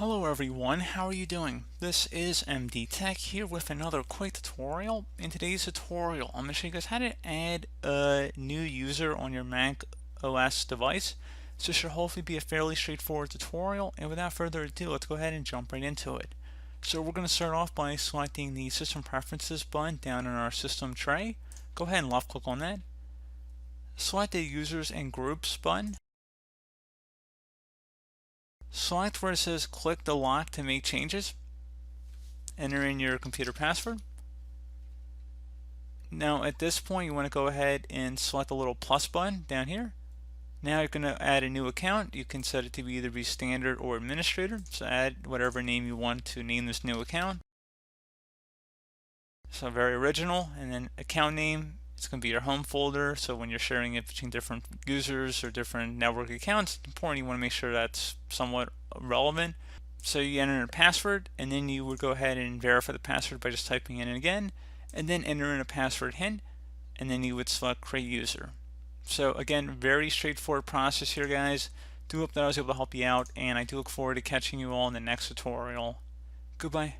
Hello everyone, how are you doing? This is MD Tech here with another quick tutorial. In today's tutorial, I'm going to show you guys how to add a new user on your Mac OS device. So this should hopefully be a fairly straightforward tutorial, and without further ado, let's go ahead and jump right into it. So we're going to start off by selecting the System Preferences button down in our system tray. Go ahead and left click on that. Select the Users and Groups button. Select where it says click the lock to make changes. Enter in your computer password. Now at this point you want to go ahead and select the little plus button down here. Now you're going to add a new account. You can set it to either be standard or administrator. So add whatever name you want to name this new account. So very original. And then account name, it's going to be your home folder. So when you're sharing it between different users or different network accounts, it's important you want to make sure that's somewhat relevant. So you enter in a password, and then you would go ahead and verify the password by just typing in it again, and then enter in a password hint, and then you would select create user. So again, very straightforward process here, guys. Do hope that I was able to help you out, and I do look forward to catching you all in the next tutorial. Goodbye.